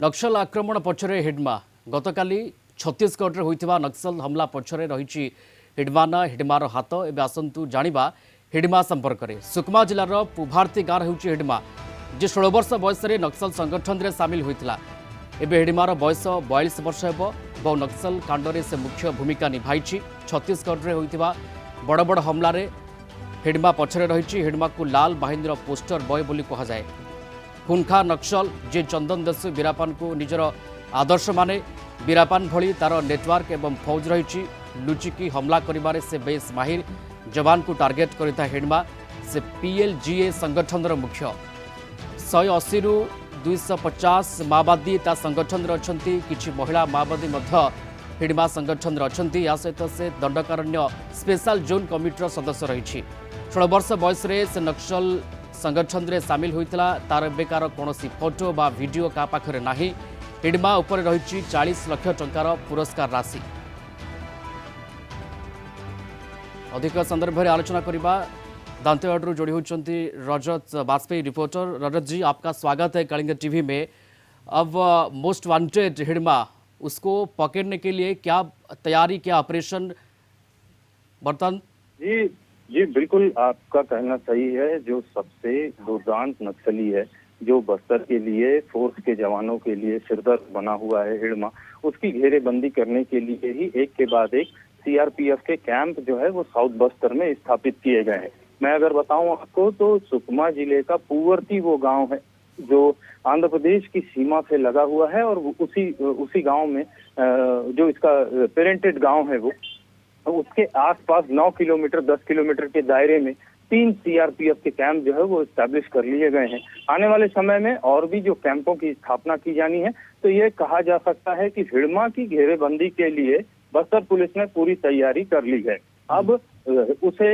नक्सल आक्रमण पछरे हिडमा गतकाली छत्तीसगढ़ में होइतिबा नक्सल हमला पछरे रही हिडमाना हिडमार हाथ एवं आसतु जानिबा हिडमा संपर्क में। सुकमा जिलार पुभारती गाँव होउछि हिडमा जे 16 वर्ष बयस नक्सल संगठन में सामिल होइतिला। एबे हिडमार बयस 42 वर्ष हेबो और नक्सल कांडरे से मुख्य भूमिका निभाई। छत्तीसगढ़ में होइतिबा बड़ बड़ हमलार हिडमा पछरे रही। हिडमा को लाल बाहिनीर पोस्टर बय बोली कहा जाए। खुनखा नक्सल जे चंदन दस्यु बीरापान को निजर आदर्श माने बीरापान भली तार नेटवर्क एवं फौज रही। लुचिकी हमला करिबारे से बेस माहिर जवान को टार्गेट करता हिडमा से पीएलजीए संगठन मुख्य 180 रु 250 माओवादी ता संगठन अच्छी। किछि महिला माओवादी हिडमा संगठन अच्छी। या सहित से दंडकारण्य स्पेशल जोन कमिटर सदस्य रही। 16 वर्ष बयस से नक्सल संगठन में सामिल होता। तार बेकार कौन फोटो बा वीडियो का पाखरे नाही। हिडमा उपर रही 40 लाख टंकार पुरस्कार राशि। अधिक संदर्भ में आलोचना करवा दांतेवाड़ जोड़ी होती रजत वाजपेयी रिपोर्टर। रजत जी, आपका स्वागत है कलिंग टीवी में। अब मोस्ट वांटेड हिडमा, उसको पकड़ने के लिए क्या तैयारी, क्या ऑपरेशन बर्तन? जी जी बिल्कुल, आपका कहना सही है। जो सबसे दुर्दांत नक्सली है, जो बस्तर के लिए फोर्स के जवानों के लिए सिरदर्द बना हुआ है हिडमा, उसकी घेरेबंदी करने के लिए ही एक के बाद एक सीआरपीएफ के कैंप जो है वो साउथ बस्तर में स्थापित किए गए हैं। मैं अगर बताऊं आपको तो सुकमा जिले का पुवर्ती वो गांव है जो आंध्र प्रदेश की सीमा से लगा हुआ है। और उसी गांव में जो इसका पेरेंटेड गांव है वो उसके आसपास 9 किलोमीटर 10 किलोमीटर के दायरे में 3 सीआरपीएफ के कैंप जो है वो स्टैब्लिश कर लिए गए हैं। आने वाले समय में और भी जो कैंपों की स्थापना की जानी है। तो ये कहा जा सकता है कि हिडमा की घेरेबंदी के लिए बस्तर पुलिस ने पूरी तैयारी कर ली है। अब उसे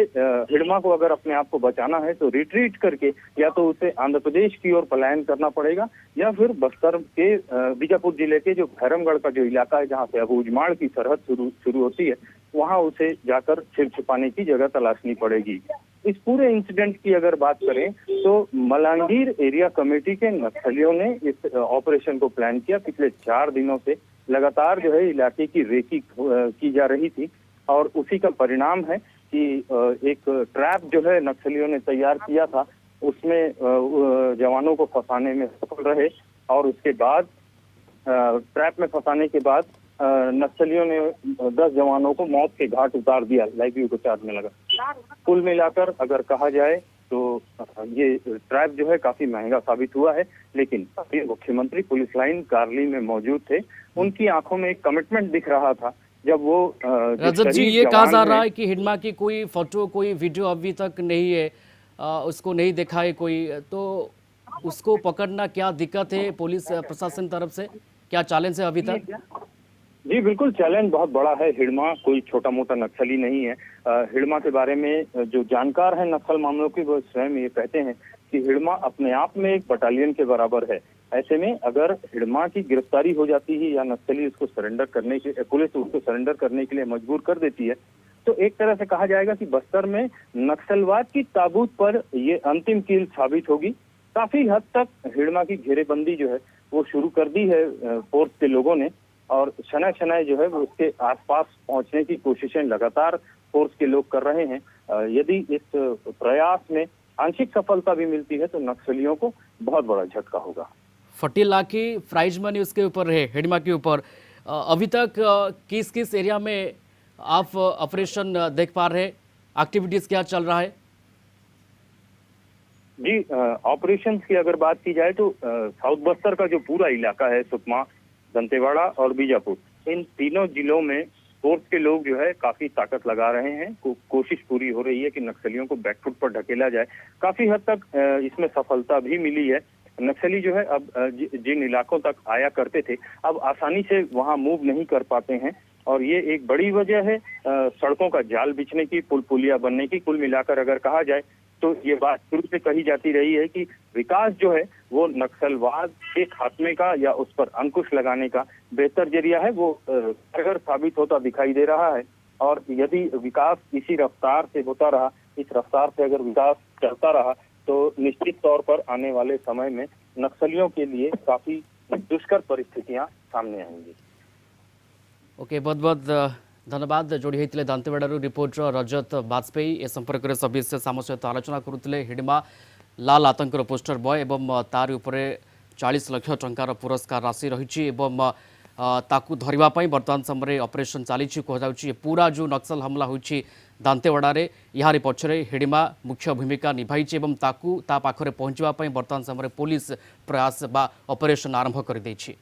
हिडमा को अगर अपने आप को बचाना है तो रिट्रीट करके या तो उसे आंध्र प्रदेश की ओर पलायन करना पड़ेगा या फिर बस्तर के बीजापुर जिले के जो भैरमगढ़ का जो इलाका है जहाँ से अब उजमाड़ की सरहद शुरू होती है, वहाँ उसे जाकर सिर छुपाने की जगह तलाशनी पड़ेगी। इस पूरे इंसिडेंट की अगर बात करें तो मलांगीर एरिया कमेटी के नक्सलियों ने इस ऑपरेशन को प्लान किया। पिछले 4 दिनों से लगातार जो है इलाके की रेकी की जा रही थी और उसी का परिणाम है कि एक ट्रैप जो है नक्सलियों ने तैयार किया था, उसमें जवानों को फंसाने में सफल रहे। और उसके बाद ट्रैप में फंसाने के बाद नक्सलियों ने 10 जवानों को मौत के घाट उतार दिया, लाइव उपचार में लगा। कुल मिलाकर अगर कहा जाए तो ये ट्रैप जो है काफी महंगा साबित हुआ है। लेकिन अभी मुख्यमंत्री पुलिस लाइन कारली में मौजूद थे, उनकी आंखों में एक कमिटमेंट दिख रहा था जब वो रजत जी, ये कहा जा रहा है कि हिडमा की कोई फोटो कोई वीडियो अभी तक नहीं है, उसको नहीं देखा है कोई, तो उसको पकड़ना क्या दिक्कत है पुलिस प्रशासन तरफ से, क्या चैलेंज है अभी तक? जी बिल्कुल, चैलेंज बहुत बड़ा है। हिडमा कोई छोटा मोटा नक्सली नहीं है। हिडमा के बारे में जो जानकार है नक्सल मामलों के, वो स्वयं ये कहते हैं कि हिडमा अपने आप में एक बटालियन के बराबर है। ऐसे में अगर हिडमा की गिरफ्तारी हो जाती है या नक्सली उसको सरेंडर करने के पुलिस उसको सरेंडर करने के लिए मजबूर कर देती है, तो एक तरह से कहा जाएगा कि बस्तर में नक्सलवाद की ताबूत पर ये अंतिम कील साबित होगी। काफी हद तक हिडमा की घेरेबंदी जो है वो शुरू कर दी है फोर्स के लोगों ने और शनाय शनाय जो है वो उसके आसपास पहुंचने की कोशिशें लगातार फोर्स के लोग कर रहे हैं। यदि इस प्रयास में आंशिक सफलता भी मिलती है तो नक्सलियों को बहुत बड़ा झटका होगा। 40 लाख की प्राइज मनी उसके ऊपर है, हिडमा के ऊपर। अभी तक किस किस एरिया में आप ऑपरेशन देख पा रहे हैं, एक्टिविटीज क्या चल रहा है? जी, ऑपरेशंस की अगर बात की जाए तो साउथ बस्तर का जो पूरा इलाका है, सुकमा, दंतेवाड़ा और बीजापुर, इन तीनों जिलों में फोर्स के लोग जो है काफी ताकत लगा रहे हैं। कोशिश पूरी हो रही है कि नक्सलियों को बैकफुट पर ढकेला जाए। काफी हद तक इसमें सफलता भी मिली है। नक्सली जो है अब जिन इलाकों तक आया करते थे, अब आसानी से वहां मूव नहीं कर पाते हैं और ये एक बड़ी वजह है सड़कों का जाल बिछने की, पुल पुलिया बनने की। कुल मिलाकर अगर कहा जाए तो ये बात शुरू से कही जाती रही है कि विकास जो है वो नक्सलवाद के खात्मे का या उस पर अंकुश लगाने का बेहतर जरिया है, वो कारगर साबित होता दिखाई दे रहा है। और यदि विकास इसी रफ्तार से होता रहा, इस रफ्तार से अगर विकास चलता रहा, तो निश्चित तौर पर आने वाले समय में नक्सलियों के लिए काफी दुष्कर परिस्थितियां सामने आएंगी। ओके, बहुत बहुत धन्यवाद। जोड़ी होते दांतेवाड़ू रिपोर्टर रजत बाजपेयी ए संपर्क में सविशेष आम सहित आलोचना करुले। हिडिमा लाल आतंकर पोस्टर बय एवं तार उपरे 40 लाख टंकार पुरस्कार राशि रही ताकू धरवाई बर्तमान समय ऑपरेशन चली कहुच्छी। पूरा जो नक्सल हमला होती दांतेवाड़े यार पछरे हिडिमा मुख्य भूमिका निभाई ताकू ता पाखरे पहुंचवाई बर्तमान समय पुलिस प्रयास बा ऑपरेशन आरंभ कर देछि।